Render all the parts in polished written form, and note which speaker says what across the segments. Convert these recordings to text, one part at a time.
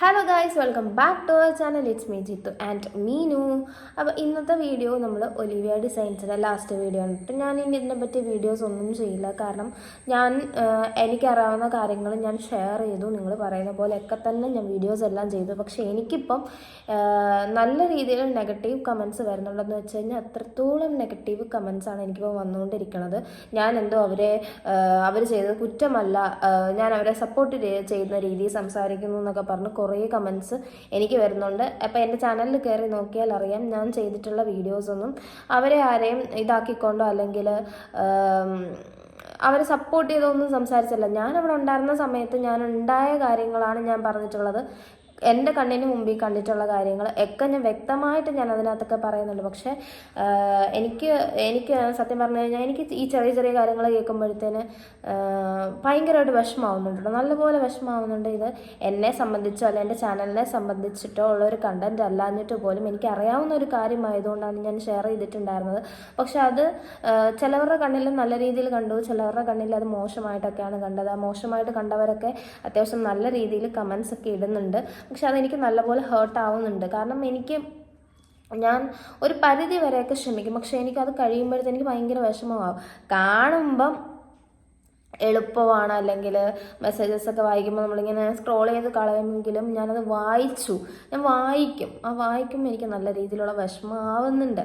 Speaker 1: Hello guys, welcome back to our channel. It's me Jithu and Meenu. അപ്പോൾ ഇന്നത്തെ video നമ്മൾ Olivia ഡിസൈൻസിൻ്റെ last video ആണ്. ഞാൻ ഇനി ഇതിനെ പറ്റി വീഡിയോസ് ഒന്നും ചെയ്യില്ല. കാരണം എനിക്കറിയാവുന്ന കാര്യങ്ങൾ ഞാൻ ഷെയർ ചെയ്തു. നിങ്ങൾ പറയുന്ന പോലെയൊക്കെ തന്നെ ഞാൻ വീഡിയോസ് എല്ലാം ചെയ്തു. പക്ഷേ എനിക്കിപ്പം നല്ല രീതിയിൽ നെഗറ്റീവ് കമൻസ് വരുന്നുണ്ടെന്ന് വെച്ച് കഴിഞ്ഞാൽ അത്രത്തോളം നെഗറ്റീവ് കമൻസാണ് എനിക്കിപ്പോൾ വന്നുകൊണ്ടിരിക്കുന്നത്. ഞാൻ എന്തോ അവർ ചെയ്തത് കുറ്റമല്ല, ഞാൻ അവരെ സപ്പോർട്ട് ചെയ്യുന്ന രീതിയിൽ സംസാരിക്കുന്നു എന്നൊക്കെ പറഞ്ഞ് കുറേ കമൻസ് എനിക്ക് വരുന്നുണ്ട്. അപ്പോൾ എൻ്റെ ചാനലിൽ കയറി നോക്കിയാൽ അറിയാം, ഞാൻ ചെയ്തിട്ടുള്ള വീഡിയോസൊന്നും അവരെ ആരെയും ഇതാക്കിക്കൊണ്ടോ അല്ലെങ്കിൽ അവരെ സപ്പോർട്ട് ചെയ്തൊന്നും സംസാരിച്ചില്ല. ഞാൻ അവിടെ ഉണ്ടായിരുന്ന സമയത്ത് ഞാൻ ഉണ്ടായ കാര്യങ്ങളാണ് ഞാൻ പറഞ്ഞിട്ടുള്ളത്. എൻ്റെ കണ്ണിന് മുമ്പിൽ കണ്ടിട്ടുള്ള കാര്യങ്ങൾ ഒക്കെ ഞാൻ വ്യക്തമായിട്ട് ഞാൻ അതിനകത്തൊക്കെ പറയുന്നുണ്ട്. പക്ഷേ എനിക്ക് സത്യം പറഞ്ഞു കഴിഞ്ഞാൽ എനിക്ക് ഈ ചെറിയ ചെറിയ കാര്യങ്ങൾ കേൾക്കുമ്പോഴത്തേന് ഭയങ്കരമായിട്ട് വിഷമാവുന്നുണ്ട്, നല്ലപോലെ വിഷമാവുന്നുണ്ട്. ഇത് എന്നെ സംബന്ധിച്ചോ അല്ല എൻ്റെ ചാനലിനെ സംബന്ധിച്ചിട്ടോ ഉള്ളൊരു കണ്ടൻറ്റ് അല്ലാഞ്ഞിട്ട് പോലും എനിക്ക് അറിയാവുന്ന ഒരു കാര്യമായതുകൊണ്ടാണ് ഞാൻ ഷെയർ ചെയ്തിട്ടുണ്ടായിരുന്നത്. പക്ഷെ അത് ചിലവരുടെ കണ്ണിൽ നല്ല രീതിയിൽ കണ്ടു, ചിലവരുടെ കണ്ണിൽ അത് മോശമായിട്ടൊക്കെയാണ് കണ്ടത്. ആ മോശമായിട്ട് കണ്ടവരൊക്കെ അത്യാവശ്യം നല്ല രീതിയിൽ കമൻസ് ഒക്കെ ഇടുന്നുണ്ട്. പക്ഷെ അതെനിക്ക് നല്ലപോലെ ഹേർട്ട് ആവുന്നുണ്ട്. കാരണം ഞാൻ ഒരു പരിധി വരെയൊക്കെ ശ്രമിക്കും, പക്ഷെ എനിക്കത് കഴിയുമ്പോഴത്തേക്ക് എനിക്ക് ഭയങ്കര വിഷമമാവും. കാണുമ്പം എളുപ്പമാണ്, അല്ലെങ്കിൽ മെസ്സേജസ് ഒക്കെ വായിക്കുമ്പോൾ നമ്മളിങ്ങനെ സ്ക്രോൾ ചെയ്ത് കളയുമെങ്കിലും ഞാനത് ഞാൻ വായിക്കും എനിക്ക് നല്ല രീതിയിലുള്ള വിഷമമാവുന്നുണ്ട്.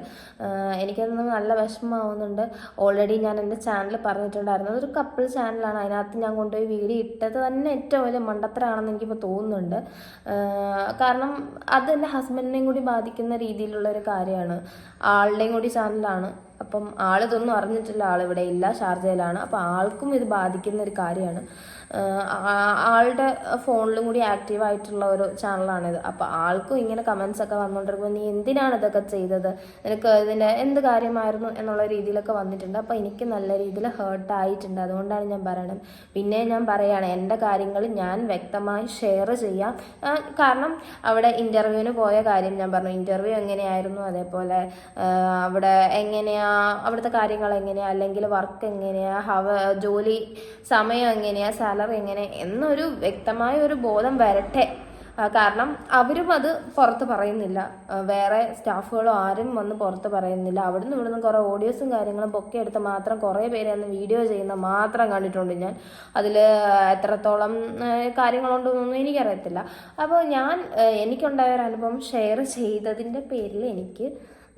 Speaker 1: എനിക്കത് നല്ല വിഷമമാവുന്നുണ്ട്. ഓൾറെഡി ഞാൻ എൻ്റെ ചാനൽ പറഞ്ഞിട്ടുണ്ടായിരുന്നു, അതൊരു കപ്പിൾ ചാനലാണ്. അതിനകത്ത് ഞാൻ കൊണ്ടുപോയി വീഡിയോ ഇട്ടത് തന്നെ ഏറ്റവും വലിയ മണ്ടത്തരാണെന്ന് എനിക്കിപ്പോൾ തോന്നുന്നുണ്ട്. കാരണം അത് എൻ്റെ ഹസ്ബൻഡിനെയും കൂടി ബാധിക്കുന്ന രീതിയിലുള്ളൊരു കാര്യമാണ്. ആളുടെയും കൂടി ചാനലാണ്. അപ്പം ആളിതൊന്നും അറിഞ്ഞിട്ടില്ല, ആളിവിടെ ഇല്ല, ഷാർജയിലാണ്. അപ്പോൾ ആൾക്കും ഇത് ബാധിക്കുന്ന ഒരു കാര്യമാണ്. ആളുടെ ഫോണിലും കൂടി ആക്റ്റീവായിട്ടുള്ള ഒരു ചാനലാണിത്. അപ്പോൾ ആൾക്കും ഇങ്ങനെ കമൻസ് ഒക്കെ വന്നുകൊണ്ടിരിക്കുമ്പോൾ നീ എന്തിനാണ് ഇതൊക്കെ ചെയ്തത്, നിനക്ക് ഇതിൻ്റെ എന്ത് കാര്യമായിരുന്നു എന്നുള്ള രീതിയിലൊക്കെ വന്നിട്ടുണ്ട്. അപ്പോൾ എനിക്ക് നല്ല രീതിയിൽ ഹേർട്ടായിട്ടുണ്ട്. അതുകൊണ്ടാണ് ഞാൻ പറയണത്. പിന്നെ ഞാൻ പറയുകയാണ്, എൻ്റെ കാര്യങ്ങൾ ഞാൻ വ്യക്തമായി ഷെയർ ചെയ്യാം. കാരണം അവിടെ ഇൻ്റർവ്യൂവിന് പോയ കാര്യം ഞാൻ പറഞ്ഞു, ഇൻ്റർവ്യൂ എങ്ങനെയായിരുന്നു, അതേപോലെ അവിടെ അവിടുത്തെ കാര്യങ്ങൾ എങ്ങനെയാണ്, അല്ലെങ്കിൽ വർക്ക് എങ്ങനെയാണ്, ജോലി സമയം എങ്ങനെയാണ്, സാലറി എങ്ങനെ എന്നൊരു വ്യക്തമായ ഒരു ബോധം വരട്ടെ. കാരണം അവരും അത് പുറത്ത് പറയുന്നില്ല, വേറെ സ്റ്റാഫുകളോ ആരും വന്ന് പുറത്ത് പറയുന്നില്ല. അവിടുന്ന് ഇവിടുന്ന് കുറേ ഓഡിയോസും കാര്യങ്ങളും പൊക്കെ എടുത്ത് മാത്രം കുറേ പേര് അന്ന് വീഡിയോ ചെയ്യുന്ന മാത്രം കണ്ടിട്ടുണ്ട് ഞാൻ. അതിൽ എത്രത്തോളം കാര്യങ്ങളുണ്ടെന്നൊന്നും എനിക്കറിയത്തില്ല. അപ്പോൾ എനിക്കുണ്ടായ ഒരു അനുഭവം ഷെയർ ചെയ്തതിൻ്റെ പേരിൽ എനിക്ക്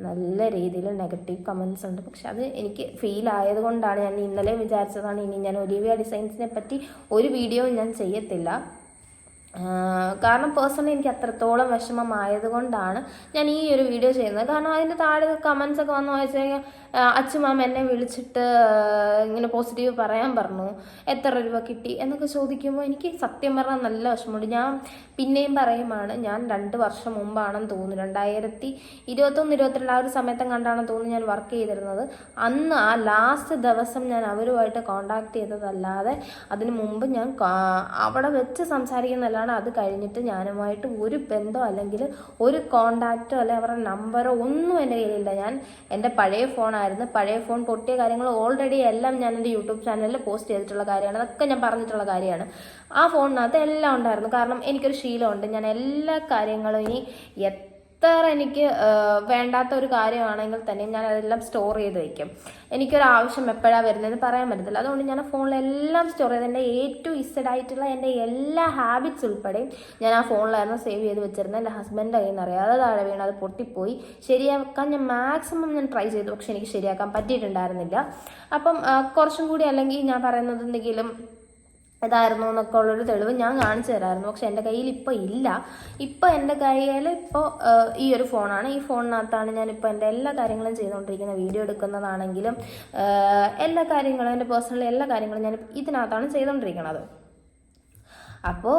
Speaker 1: നല്ല രീതിയിൽ നെഗറ്റീവ് കമൻസ് ഉണ്ട്. പക്ഷെ അത് എനിക്ക് ഫീൽ ആയതുകൊണ്ടാണ് ഞാൻ ഇന്നലെ വിചാരിച്ചതാണ് ഇനി ഞാൻ ഒലിവിയ ഡിസൈൻസിനെ പറ്റി ഒരു വീഡിയോ ഞാൻ ചെയ്യത്തില്ല. കാരണം പേഴ്സണലി എനിക്ക് അത്രത്തോളം വിഷമമായതുകൊണ്ടാണ് ഞാൻ ഈ ഒരു വീഡിയോ ചെയ്യുന്നത്. കാരണം അതിൻ്റെ താഴെ കമൻസ് ഒക്കെ വന്നു വെച്ച് കഴിഞ്ഞാൽ അച്ഛമാമ എന്നെ വിളിച്ചിട്ട് ഇങ്ങനെ പോസിറ്റീവ് പറയാൻ പറഞ്ഞു, എത്ര രൂപ കിട്ടി എന്നൊക്കെ ചോദിക്കുമ്പോൾ എനിക്ക് സത്യം പറഞ്ഞാൽ നല്ല വിഷമമുണ്ട്. ഞാൻ പിന്നെയും പറയുമാണ്, ഞാൻ 2 വർഷം മുമ്പാണെന്ന് തോന്നുന്നു, 2021-22 ആ ഒരു സമയത്തും കണ്ടാണെന്ന് തോന്നുന്നു ഞാൻ വർക്ക് ചെയ്തിരുന്നത്. അന്ന് ആ ലാസ്റ്റ് ദിവസം ഞാൻ അവരുമായിട്ട് കോണ്ടാക്ട് ചെയ്തതല്ലാതെ അതിന് മുമ്പ് ഞാൻ അവിടെ വെച്ച് സംസാരിക്കുന്നതല്ലാതെ അത് കഴിഞ്ഞിട്ട് ഞാനുമായിട്ട് ഒരു ബന്ധമോ അല്ലെങ്കിൽ ഒരു കോണ്ടാക്റ്റോ അല്ലെങ്കിൽ അവരുടെ നമ്പറോ ഒന്നും എൻ്റെ കയ്യിലില്ല. എൻ്റെ പഴയ ഫോൺ പൊട്ടിയ കാര്യങ്ങൾ ഓൾറെഡി എല്ലാം ഞാൻ എൻ്റെ യൂട്യൂബ് ചാനലിൽ പോസ്റ്റ് ചെയ്തിട്ടുള്ള കാര്യമാണ്. അതൊക്കെ ഞാൻ പറഞ്ഞിട്ടുള്ള കാര്യമാണ്. ആ ഫോണിനകത്ത് എല്ലാം ഉണ്ടായിരുന്നു. കാരണം എനിക്കൊരു ശീലമുണ്ട്, ഞാൻ എല്ലാ കാര്യങ്ങളും എത്ര എനിക്ക് വേണ്ടാത്ത ഒരു കാര്യമാണെങ്കിൽ തന്നെ ഞാൻ അതെല്ലാം സ്റ്റോർ ചെയ്ത് വയ്ക്കും. എനിക്കൊരാവശ്യം എപ്പോഴാണ് വരുന്നതെന്ന് പറയാൻ പറ്റത്തില്ല. അതുകൊണ്ട് ഞാൻ ആ ഫോണിലെല്ലാം സ്റ്റോർ ചെയ്ത് എൻ്റെ A to Z ആയിട്ടുള്ള എൻ്റെ എല്ലാ ഹാബിറ്റ്സ് ഉൾപ്പെടെയും ഞാൻ ആ ഫോണിലായിരുന്നു സേവ് ചെയ്ത് വെച്ചിരുന്നത്. എൻ്റെ ഹസ്ബൻഡിൻ്റെ കയ്യിൽ നിന്ന് അറിയാതെ താഴെ വീണ് അത് പൊട്ടിപ്പോയി. ശരിയാക്കാൻ ഞാൻ മാക്സിമം ട്രൈ ചെയ്തു, പക്ഷെ എനിക്ക് ശരിയാക്കാൻ പറ്റിയിട്ടുണ്ടായിരുന്നില്ല. അപ്പം കുറച്ചും കൂടി അല്ലെങ്കിൽ ഞാൻ പറയുന്നത് എന്തെങ്കിലും ഇതായിരുന്നു എന്നൊക്കെ ഉള്ളൊരു തെളിവ് ഞാൻ കാണിച്ചു തരാമായിരുന്നു. പക്ഷെ എൻ്റെ കയ്യിൽ ഇപ്പോൾ ഇല്ല. ഇപ്പോൾ എൻ്റെ കയ്യിൽ ഈ ഒരു ഫോണാണ്. ഈ ഫോണിനകത്താണ് ഞാനിപ്പോൾ എൻ്റെ എല്ലാ കാര്യങ്ങളും ചെയ്തുകൊണ്ടിരിക്കുന്നത്. വീഡിയോ എടുക്കുന്നതാണെങ്കിലും എല്ലാ കാര്യങ്ങളും, എൻ്റെ പേഴ്സണലി എല്ലാ കാര്യങ്ങളും ഞാൻ ഇതിനകത്താണ് ചെയ്തുകൊണ്ടിരിക്കുന്നത്. അപ്പോൾ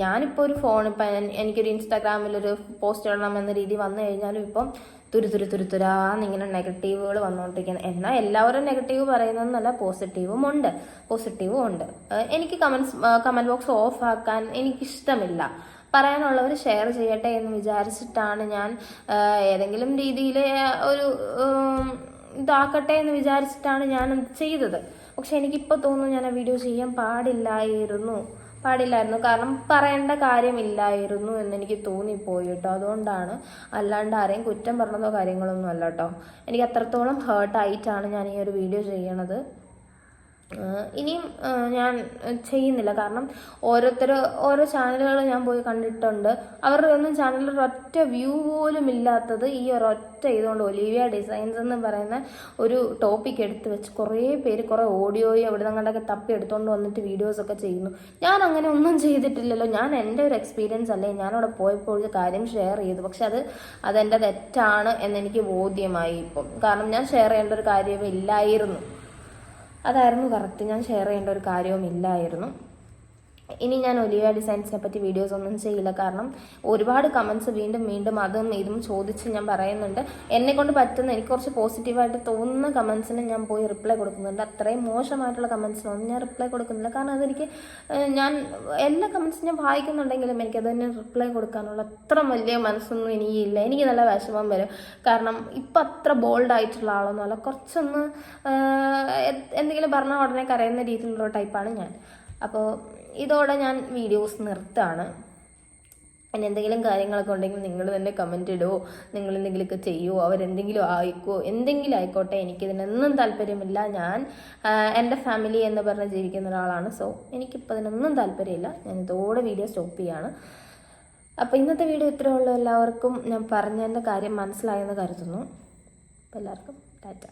Speaker 1: ഞാനിപ്പോൾ ഒരു ഫോൺ, ഇപ്പം എനിക്കൊരു ഇൻസ്റ്റാഗ്രാമിലൊരു പോസ്റ്റ് ഇടണം എന്ന രീതി വന്നു കഴിഞ്ഞാലും ഇപ്പം തുരുതുരാന്നിങ്ങനെ നെഗറ്റീവുകൾ വന്നുകൊണ്ടിരിക്കുന്നത്. എന്നാൽ എല്ലാവരും നെഗറ്റീവ് പറയുന്നതെന്നല്ല, പോസിറ്റീവും ഉണ്ട്. എനിക്ക് കമൻറ്റ് ബോക്സ് ഓഫ് ആക്കാൻ എനിക്കിഷ്ടമില്ല. പറയാനുള്ളവർ ഷെയർ ചെയ്യട്ടെ എന്ന് വിചാരിച്ചിട്ടാണ് ഞാൻ ഏതെങ്കിലും രീതിയിൽ ഒരു ഇതാക്കട്ടെ എന്ന് വിചാരിച്ചിട്ടാണ് ഞാൻ ചെയ്തത്. പക്ഷെ എനിക്കിപ്പോൾ തോന്നുന്നു ഞാൻ ആ വീഡിയോ ചെയ്യാൻ പാടില്ലായിരുന്നു. പാടില്ലായിരുന്നു. കാരണം പറയേണ്ട കാര്യമില്ലായിരുന്നു എന്നെനിക്ക് തോന്നിപ്പോയി കേട്ടോ. അതുകൊണ്ടാണ്, അല്ലാണ്ട് ആരെയും കുറ്റം പറഞ്ഞതോ കാര്യങ്ങളൊന്നും അല്ല കേട്ടോ. എനിക്ക് അത്രത്തോളം ഹേർട്ടായിട്ടാണ് ഞാൻ ഈ ഒരു വീഡിയോ ചെയ്യണത്. ഇനിയും ഞാൻ ചെയ്യുന്നില്ല. കാരണം ഓരോ ചാനലുകൾ ഞാൻ പോയി കണ്ടിട്ടുണ്ട്. അവരുടെ ഒന്നും ചാനലിൽ ഒരൊറ്റ വ്യൂ പോലും ഇല്ലാത്തത് ഈ ഒരൊറ്റ ഇതുകൊണ്ട് ഒലിവിയ ഡിസൈൻസ് എന്ന് പറയുന്ന ഒരു ടോപ്പിക് എടുത്ത് വെച്ച് കുറേ പേര് കുറേ ഓഡിയോയും എവിടെ നിന്നൊക്കെ തപ്പി എടുത്തുകൊണ്ട് വന്നിട്ട് വീഡിയോസൊക്കെ ചെയ്യുന്നു. ഞാൻ അങ്ങനെ ഒന്നും ചെയ്തിട്ടില്ലല്ലോ. ഞാൻ എൻ്റെ ഒരു എക്സ്പീരിയൻസ് അല്ലേ ഞാനവിടെ പോയപ്പോൾ ഒരു കാര്യം ഷെയർ ചെയ്തു. പക്ഷെ അതെൻ്റെ തെറ്റാണ് എന്നെനിക്ക് ബോധ്യമായി ഇപ്പം. കാരണം ഞാൻ ഷെയർ ചെയ്യേണ്ട ഒരു കാര്യമേ ഇല്ലായിരുന്നു. അതായിരുന്നു കറക്റ്റ്. ഞാൻ ഷെയർ ചെയ്യേണ്ട ഒരു കാര്യവും ഇല്ലായിരുന്നു. ഇനി ഞാൻ ഒലിവിയ ഡിസൈൻസിനെ പറ്റി വീഡിയോസ് ഒന്നും ചെയ്യില്ല. കാരണം ഒരുപാട് കമൻസ് വീണ്ടും അതും ഇതും ചോദിച്ച് ഞാൻ പറയുന്നുണ്ട്. എന്നെക്കൊണ്ട് പറ്റുന്ന എനിക്ക് കുറച്ച് പോസിറ്റീവായിട്ട് തോന്നുന്ന കമൻസിന് ഞാൻ പോയി റിപ്ലൈ കൊടുക്കുന്നുണ്ട്. അത്രയും മോശമായിട്ടുള്ള കമൻസിനൊന്നും ഞാൻ റിപ്ലൈ കൊടുക്കുന്നില്ല. കാരണം അതെനിക്ക് ഞാൻ എല്ലാ കമൻസും ഞാൻ വായിക്കുന്നുണ്ടെങ്കിലും എനിക്കതിന് റിപ്ലൈ കൊടുക്കാനുള്ള അത്ര വലിയ മനസ്സൊന്നും എനിക്കില്ല. എനിക്ക് നല്ല വിഷമം വരും. കാരണം ഇപ്പം അത്ര ബോൾഡായിട്ടുള്ള ആളൊന്നുമല്ല. കുറച്ചൊന്ന് എന്തെങ്കിലും പറഞ്ഞാൽ ഉടനെ കരയുന്ന രീതിയിലുള്ള ടൈപ്പാണ് ഞാൻ. അപ്പോൾ ഇതോടെ ഞാൻ വീഡിയോസ് നിർത്താണ്. ഇനി എന്തെങ്കിലും കാര്യങ്ങളൊക്കെ ഉണ്ടെങ്കിൽ നിങ്ങൾ തന്നെ കമൻറ്റ് ഇടുമോ, നിങ്ങൾ എന്തെങ്കിലുമൊക്കെ ചെയ്യുമോ, അവരെന്തെങ്കിലും എന്തെങ്കിലും ആയിക്കോട്ടെ. എനിക്കിതിനൊന്നും താല്പര്യമില്ല. ഞാൻ എൻ്റെ ഫാമിലി എന്ന് പറഞ്ഞ് ജീവിക്കുന്ന ഒരാളാണ്. സോ എനിക്കിപ്പോൾ അതിനൊന്നും താല്പര്യമില്ല. ഞാൻ ഇതോടെ വീഡിയോ സ്റ്റോപ്പ് ചെയ്യാണ്. അപ്പോൾ ഇന്നത്തെ വീഡിയോ ഇത്രയേ ഉള്ളൂ. എല്ലാവർക്കും ഞാൻ പറഞ്ഞതിൻ്റെ കാര്യം മനസ്സിലായെന്ന് കരുതുന്നു. അപ്പോൾ എല്ലാവർക്കും ടാറ്റ.